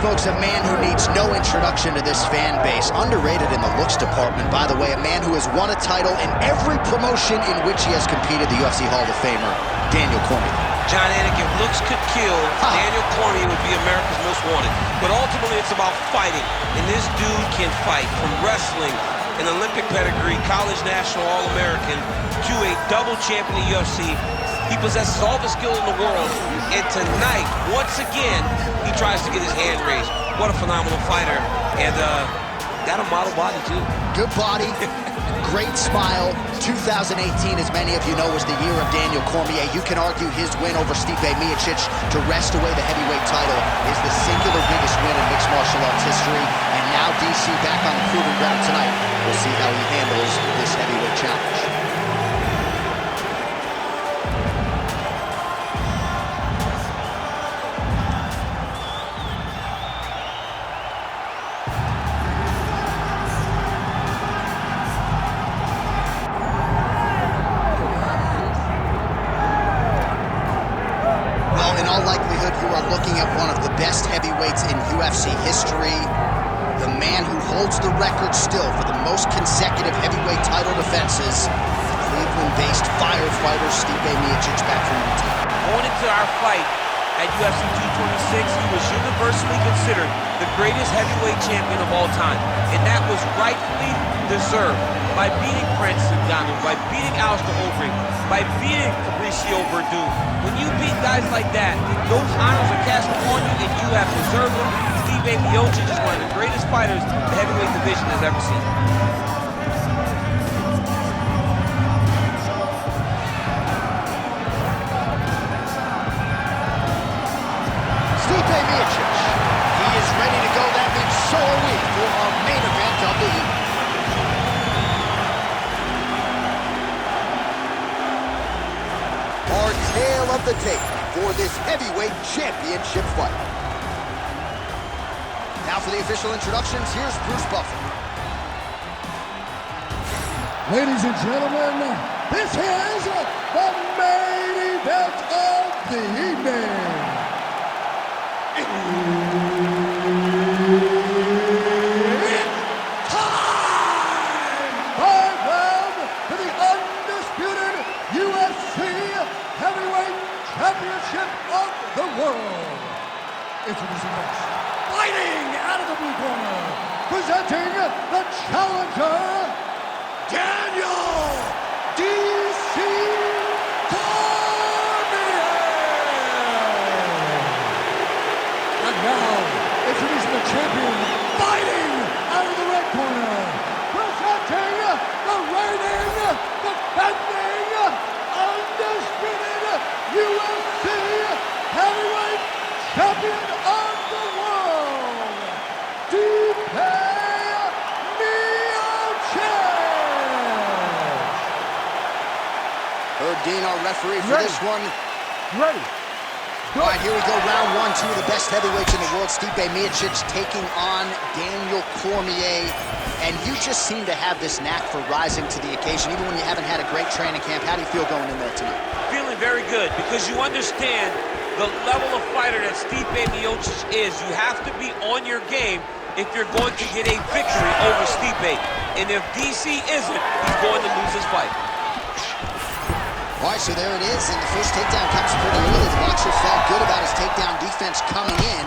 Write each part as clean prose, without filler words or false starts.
folks, a man who needs no introduction to this fan base. Underrated in the looks department, by the way. A man who has won a title in every promotion in which he has competed. The UFC Hall of Famer, Daniel Cormier. John Anik, if looks could kill, Daniel Cormier would be America's most wanted. But ultimately, it's about fighting. And this dude can fight. From wrestling, an Olympic pedigree, college national All-American, to a double champion in the UFC. He possesses all the skill in the world. And tonight, once again, he tries to get his hand raised. What a phenomenal fighter. And got a model body, too. Good body. Great smile. 2018, as many of you know, was the year of Daniel Cormier. You can argue his win over Stipe Miocic to wrest away the heavyweight title is the singular biggest win in mixed martial arts history. And now DC back on the proving ground tonight. We'll see how he handles this heavyweight challenge. Looking at one of the best heavyweights in UFC history, the man who holds the record still for the most consecutive heavyweight title defenses, Cleveland-based firefighter Stipe Miocic, back from Utah. Going into our fight at UFC 226, he was universally considered the greatest heavyweight champion of all time, and that was rightfully deserved by beating Prince Ngannou, by beating Alistair Overeem, by beating Fabricio Verdun. When you beat guys like that, those honors are cast upon you, and you have deserved them. Stipe Miocic is one of the greatest fighters the heavyweight division has ever seen. Stipe Miocic, he is ready to go. That means so are we for our main event of the evening. Our tale of the tape for this heavyweight championship fight. Now for the official introductions, here's Bruce Buffer. Ladies and gentlemen, this is the main event of the evening. It's time! 5 rounds for the undisputed UFC Heavyweight Championship of the world. Introducing next, fighting out of the blue corner, presenting the challenger, Daniel DC Cormier. And now, introducing the champion, fighting out of the red corner, presenting the reigning, defending, undisputed UFC Heavyweight Champion of the world, Stipe Miocic. Herb Dean, our referee for this one. Ready. All right, here we go, round one. Two of the best heavyweights in the world. Stipe Miocic taking on Daniel Cormier. And you just seem to have this knack for rising to the occasion, even when you haven't had a great training camp. How do you feel going in there tonight? Feeling very good, because you understand the level of fighter that Stipe Miocic is. You have to be on your game if you're going to get a victory over Stipe. And if DC isn't, he's going to lose his fight. All right, so there it is, and the first takedown comes pretty early. The boxer felt good about his takedown defense coming in.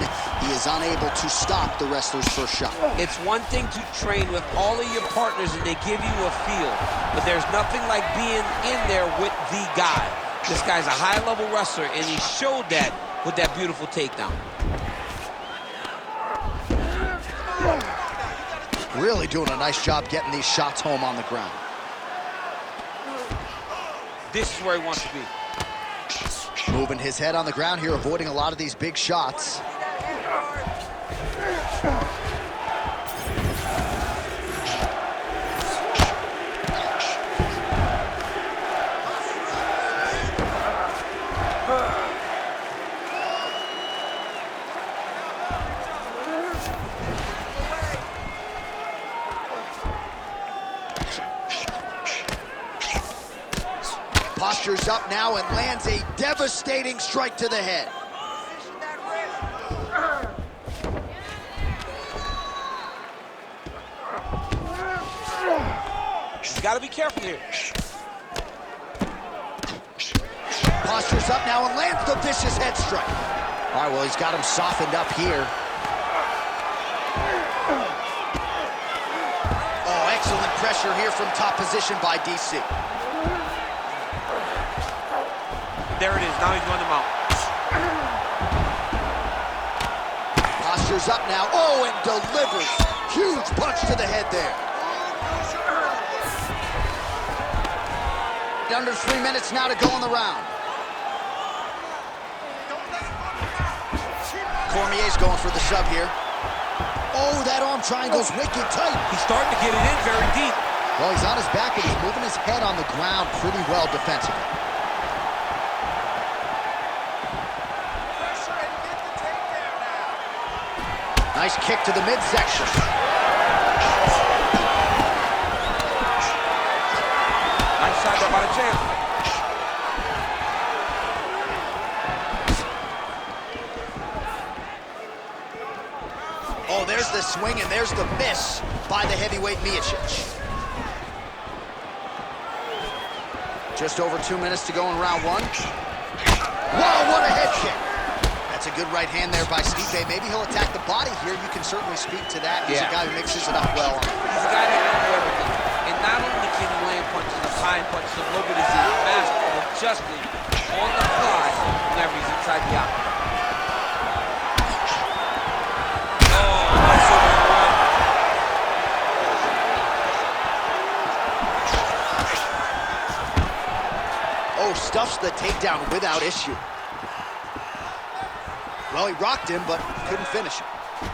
He is unable to stop the wrestler's first shot. It's one thing to train with all of your partners and they give you a feel, but there's nothing like being in there with the guy. This guy's a high-level wrestler, and he showed that with that beautiful takedown. Really doing a nice job getting these shots home on the ground. This is where he wants to be. Moving his head on the ground here, avoiding a lot of these big shots. Postures up now and lands a devastating strike to the head. got to be careful here. Postures up now and lands the vicious head strike. All right, well, he's got him softened up here. Oh, excellent pressure here from top position by DC. There it is. Now he's running him out. Postures up now. Oh, and delivers. Huge punch to the head there. Under 3 minutes now to go in the round. Cormier's going for the sub here. Oh, that arm triangle's wicked tight. He's starting to get it in very deep. Well, he's on his back, but he's moving his head on the ground pretty well defensively. Nice kick to the midsection. Nice shot there by the champ. Oh, there's the swing and there's the miss by the heavyweight Miocic. Just over 2 minutes to go in round one. Wow, what a head kick. That's a good right hand there by Stipe. Maybe he'll attack the body here. You can certainly speak to that. He's a guy who mixes it up well. He's a guy that can do everything. And not only can he land punches, the high punches, and low, but he's a master of adjusting on the fly whenever he's inside the octagon. Stuffs the takedown without issue. Well, he rocked him, but couldn't finish him.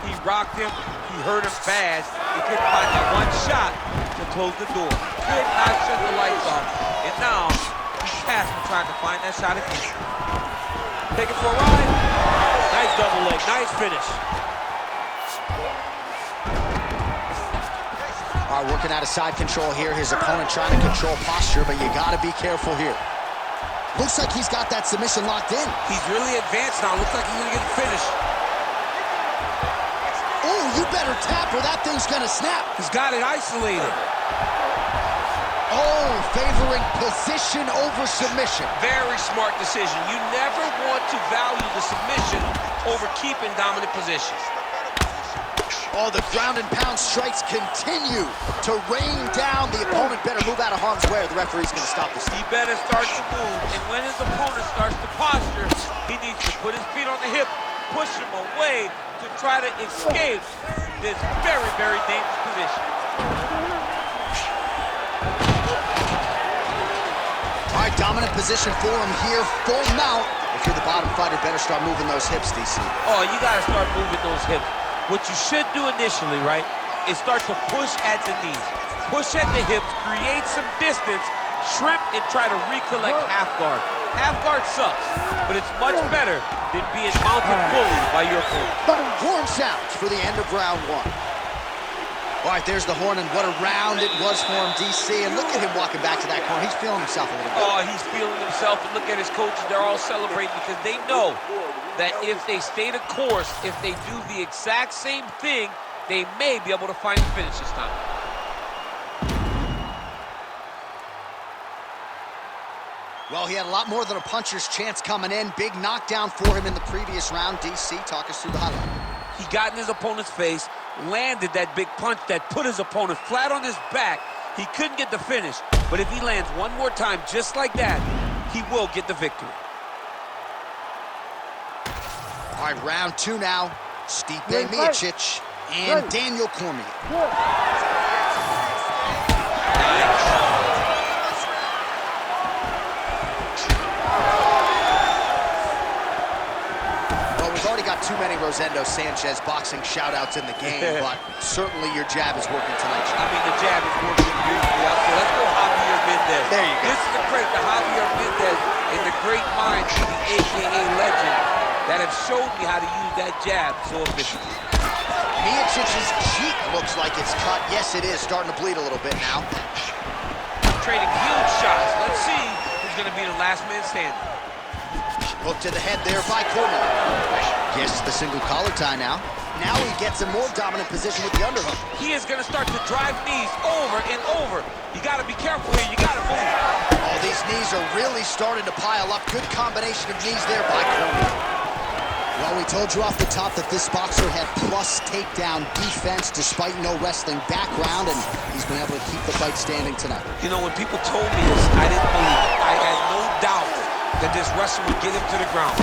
He rocked him. He hurt him bad. He couldn't find that one shot to close the door. Could not shut the lights off. And now, he's past him trying to find that shot again. Take it for a ride. Nice double leg. Nice finish. All right, working out of side control here. His opponent trying to control posture, but you got to be careful here. Looks like he's got that submission locked in. He's really advanced now. Looks like he's going to get the finish. Oh, you better tap or that thing's going to snap. He's got it isolated. Oh, favoring position over submission. Very smart decision. You never want to value the submission over keeping dominant positions. Oh, the ground and pound strikes continue to rain down. The opponent better move out of harm's way or the referee's going to stop this. He better start to move, and when his opponent starts to posture, he needs to put his feet on the hip, push him away to try to escape this very, very dangerous position. All right, dominant position for him here, full mount. If you're the bottom fighter, better start moving those hips, DC. Oh, you got to start moving those hips. What you should do initially, right, is start to push at the knees. Push at the hips, create some distance, shrimp, and try to recollect half guard. Half guard sucks, but it's much better than being mounted fully by your opponent. Horn sounds for the end of round one. All right, there's the horn, and what a round it was for him, DC. And look at him walking back to that corner. He's feeling himself a little bit. Oh, he's feeling himself, and look at his coaches. They're all celebrating because they know that if they stay the course, if they do the exact same thing, they may be able to find the finish this time. Well, he had a lot more than a puncher's chance coming in. Big knockdown for him in the previous round. DC, talk us through the highlight. He got in his opponent's face, landed that big punch that put his opponent flat on his back. He couldn't get the finish, but if he lands one more time just like that, he will get the victory. All right, round two now. Stipe Miocic and Daniel Cormier. Well, we've already got too many Rosendo Sanchez boxing shout-outs in the game, but certainly your jab is working tonight. I mean, the jab is working beautifully out there. Let's go Javier Mendez. There you go. This is a credit to Javier Mendez and the great minds of the AKA legend that have showed me how to use that jab so efficiently. Miocic's cheek looks like it's cut. Yes, it is. Starting to bleed a little bit now. Trading huge shots. Let's see who's going to be the last man standing. Hook to the head there by Cormier. Yes, the single collar tie now. Now he gets a more dominant position with the underhook. He is going to start to drive knees over and over. You got to be careful here. You got to move. Oh, these knees are really starting to pile up. Good combination of knees there by Cormier. Well, we told you off the top that this boxer had plus takedown defense despite no wrestling background, and he's been able to keep the fight standing tonight. You know, when people told me this, I didn't believe it. I had no doubt that this wrestler would get him to the ground.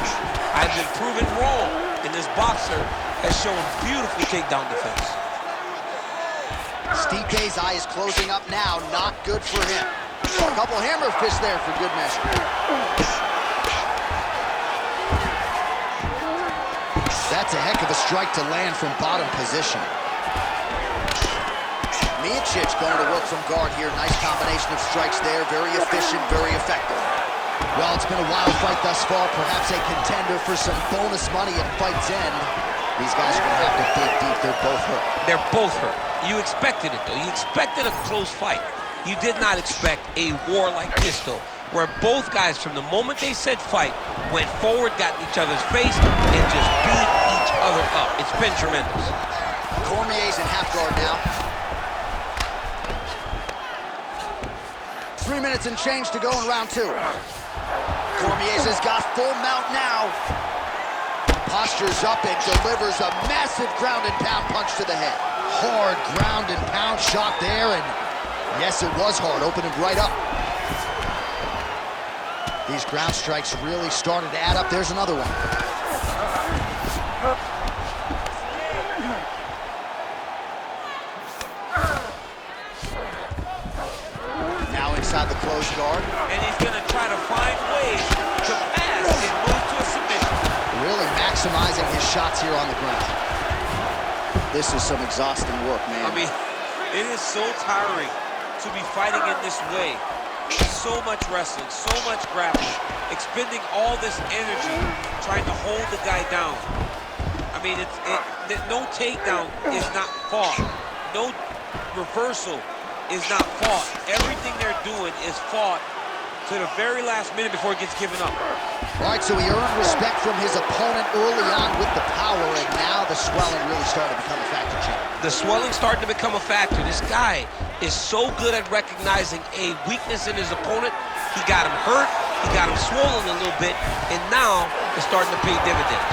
I've been proven wrong, and this boxer has shown beautiful takedown defense. Stipe's eye is closing up now. Not good for him. A couple hammer fists there for good measure. That's a heck of a strike to land from bottom position. Miocic going to work from guard here. Nice combination of strikes there. Very efficient, very effective. Well, it's been a wild fight thus far. Perhaps a contender for some bonus money at fight's end. These guys are going to have to dig deep. They're both hurt. They're both hurt. You expected it, though. You expected a close fight. You did not expect a war like this, though, where both guys, from the moment they said fight, went forward, got in each other's face, and just beat each other up. It's been tremendous. Cormier's in half guard now. 3 minutes and change to go in round two. Cormier's has got full mount now. Postures up and delivers a massive ground and pound punch to the head. Hard ground and pound shot there, and yes, it was hard, opening right up. These ground strikes really started to add up. There's another one. Now inside the closed guard. And he's going to try to find ways to pass and move to a submission. Really maximizing his shots here on the ground. This is some exhausting work, man. I mean, it is so tiring to be fighting in this way. So much wrestling, so much grappling, expending all this energy trying to hold the guy down. I mean, no takedown is not fought. No reversal is not fought. Everything they're doing is fought to the very last minute before it gets given up. All right, so he earned respect from his opponent early on with the power, and now the swelling really started to become a factor, Jim. The swelling started to become a factor. This guy is so good at recognizing a weakness in his opponent. He got him hurt, he got him swollen a little bit, and now it's starting to pay dividends.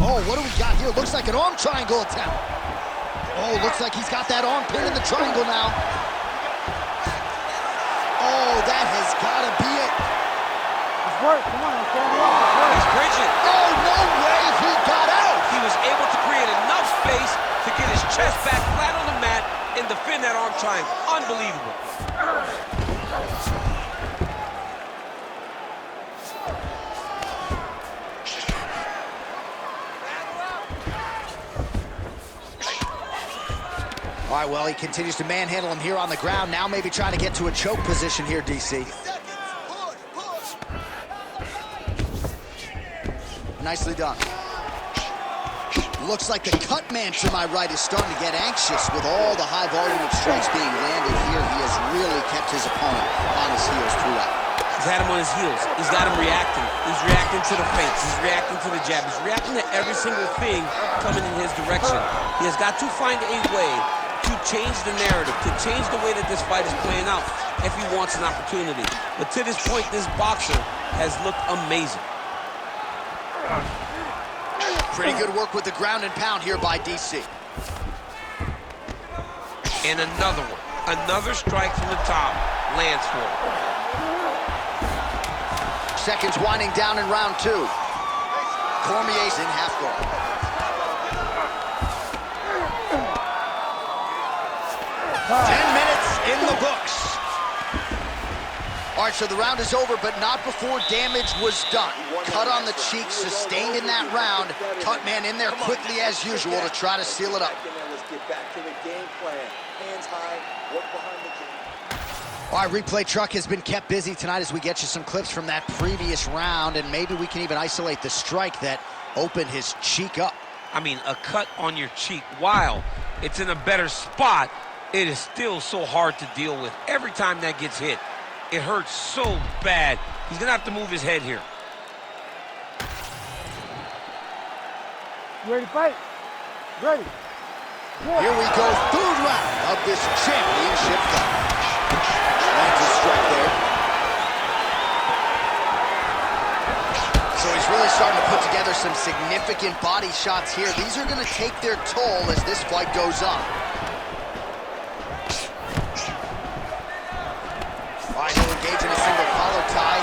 Oh, what do we got here? Looks like an arm triangle attempt. Oh, looks like he's got that arm pinned in the triangle now. Oh, that has got to be it. It's work. Come on, stand up. He's bridging. Oh, no way he got out. He was able to create enough space to get his chest back flat on the mat and defend that arm triangle. Unbelievable. All right, well, he continues to manhandle him here on the ground. Now maybe trying to get to a choke position here, DC. Nicely done. Looks like the cut man to my right is starting to get anxious with all the high volume of strikes being landed here. He has really kept his opponent on his heels throughout. He's had him on his heels. He's got him reacting. He's reacting to the feints. He's reacting to the jab. He's reacting to every single thing coming in his direction. He has got to find a way to change the narrative, to change the way that this fight is playing out if he wants an opportunity. But to this point, this boxer has looked amazing. Pretty good work with the ground and pound here by DC. And another one. Another strike from the top lands for him. Seconds winding down in round two. Cormier's in half guard. Ten minutes in the books. All right, so the round is over, but not before damage was done. Cut on the cheek, sustained in that round. Cut man in there quickly as usual to try to seal it up. Let's get back to the game plan. Hands high, work behind the cage. All right, replay truck has been kept busy tonight as we get you some clips from that previous round, and maybe we can even isolate the strike that opened his cheek up. I mean, a cut on your cheek, while it's in a better spot, it is still so hard to deal with. Every time that gets hit, It hurts so bad. He's gonna have to move his head here. You ready to fight? Ready. Yeah. Here we go, third round of this championship fight. Lands a strike there. So he's really starting to put together some significant body shots here. These are going to take their toll as this fight goes on. All right, he'll engage in a single collar tie.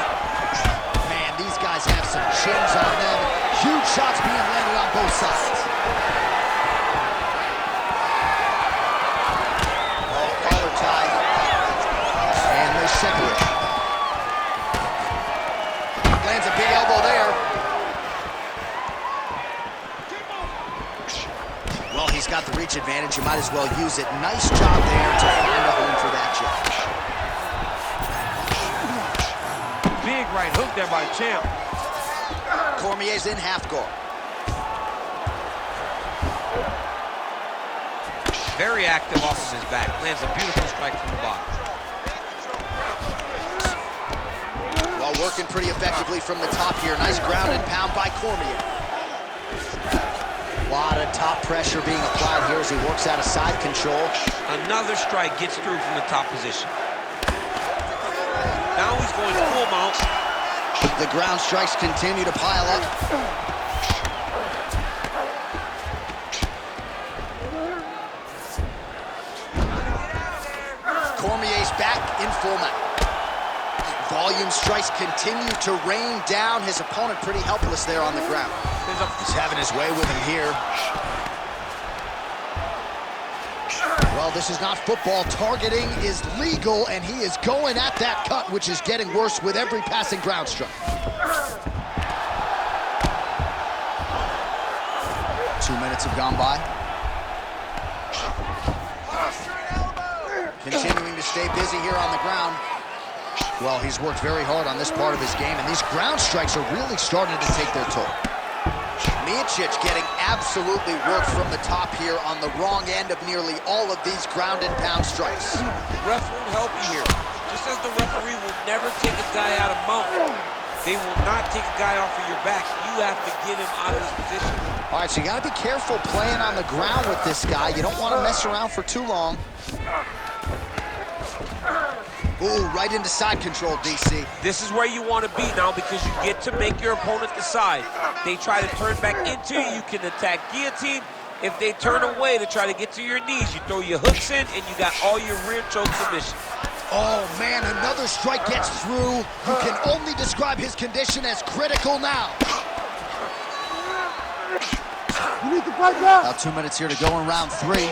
Man, these guys have some chins on them. Huge shots being landed on both sides. Oh, collar tie. And they separate. Lands a big elbow there. Well, he's got the reach advantage. You might as well use it. Nice job there to find a home for that judge. Big right hook there by the champ. Cormier's in half guard. Very active off of his back. Lands a beautiful strike from the bottom. Well, working pretty effectively from the top here. Nice ground and pound by Cormier. A lot of top pressure being applied here as he works out of side control. Another strike gets through from the top position. Now he's going full mount. The ground strikes continue to pile up. Cormier's back in full mount. Volume strikes continue to rain down. His opponent pretty helpless there on the ground. He's having his way with him here. Well, this is not football. Targeting is legal, and he is going at that cut, which is getting worse with every passing ground strike. 2 minutes have gone by. Continuing to stay busy here on the ground. Well, he's worked very hard on this part of his game, and these ground strikes are really starting to take their toll. Miocic getting absolutely worked from the top here on the wrong end of nearly all of these ground and pound strikes. Ref won't help you here. Just as the referee will never take a guy out of mount, they will not take a guy off of your back. You have to get him out of this position. All right, so you got to be careful playing on the ground with this guy. You don't want to mess around for too long. Ooh, right into side control, DC. This is where you want to be now because you get to make your opponent decide. They try to turn back into you, you can attack guillotine. If they turn away to try to get to your knees, you throw your hooks in and you got all your rear choke submission. Oh man, another strike gets through. You can only describe his condition as critical now. You need to fight now. About 2 minutes here to go in round 3.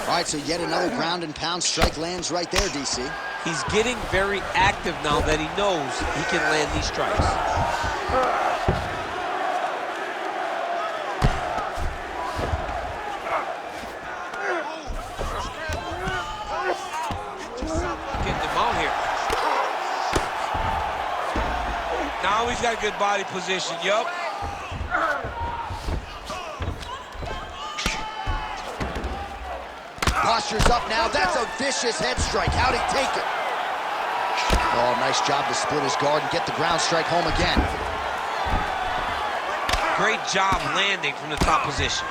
All right, so yet another ground and pound strike lands right there, DC. He's getting very active now that he knows he can land these strikes. Getting him out here. Now he's got a good body position, yup. Posture's up now. That's a vicious head strike. How'd he take it? Oh, nice job to split his guard and get the ground strike home again. Great job landing from the top position.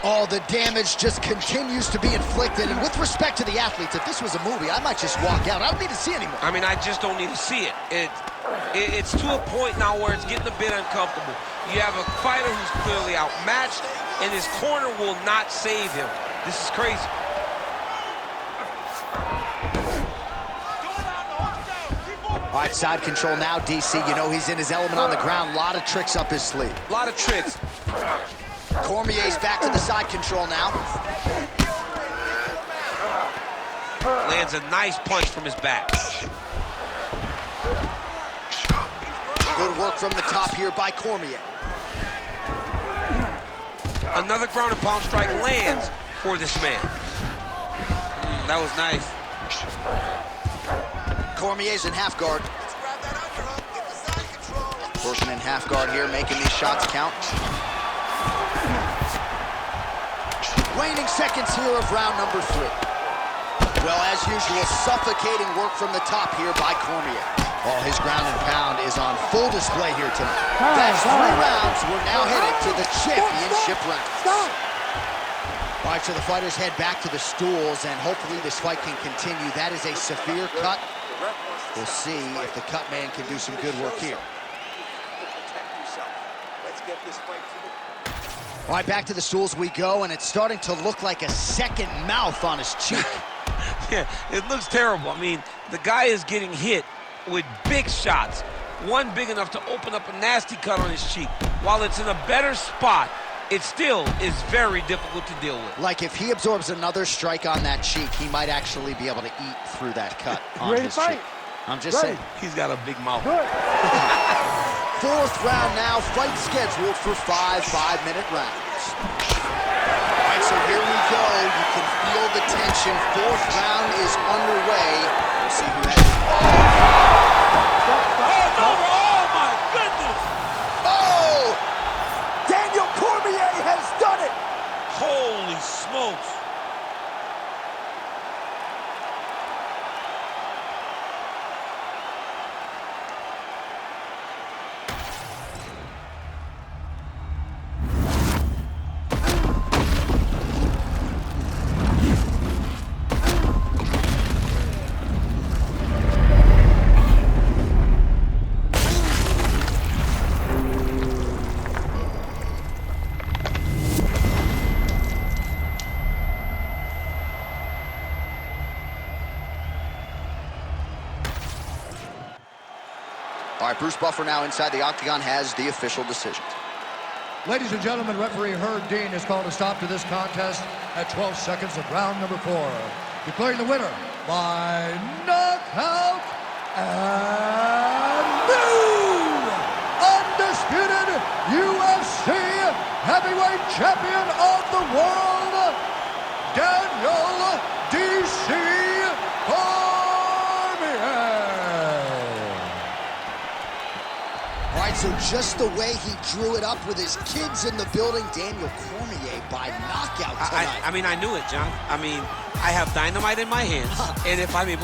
Oh, the damage just continues to be inflicted. And with respect to the athletes, if this was a movie, I might just walk out. I don't need to see anymore. I mean, I just don't need to see it. It's to a point now where it's getting a bit uncomfortable. You have a fighter who's clearly outmatched, and his corner will not save him. This is crazy. All right, side control now, DC. You know he's in his element on the ground. A lot of tricks up his sleeve. A lot of tricks. Cormier's back to the side control now. Lands a nice punch from his back. Good work from the top here by Cormier. Another ground and pound strike lands for this man. That was nice. Cormier's in half guard. Working in half guard here, making these shots count. Waning seconds here of round number 3. Well, as usual, suffocating work from the top here by Cormier. Well, his ground and pound is on full display here tonight. That's 3 rounds. We're now headed to the championship rounds. All right, so the fighters head back to the stools, and hopefully this fight can continue. That is a severe cut. We'll see if the cut man can do some good work here. All right, back to the stools we go, and it's starting to look like a second mouth on his cheek. Yeah, it looks terrible. I mean, the guy is getting hit with big shots. One big enough to open up a nasty cut on his cheek. While it's in a better spot, it still is very difficult to deal with. Like if he absorbs another strike on that cheek, he might actually be able to eat through that cut on his cheek. I'm just saying. He's got a big mouth. Good. 4th round now, fight scheduled for 5 5-minute rounds. All right, so here we go. You can feel the tension. 4th round is underway. We'll see who has it. Oh, my goodness! Oh! Daniel Cormier has done it! Holy smokes! All right, Bruce Buffer now inside the octagon has the official decision. Ladies and gentlemen, referee Herb Dean has called a stop to this contest at 12 seconds of round number 4. Declaring the winner by knockout and new undisputed UFC heavyweight champion of the world, Daniel D.C. Cormier. All right, so just the way he drew it up with his kids in the building, Daniel Cormier by knockout tonight. I mean, I knew it, John. I mean, I have dynamite in my hands, and if I'm able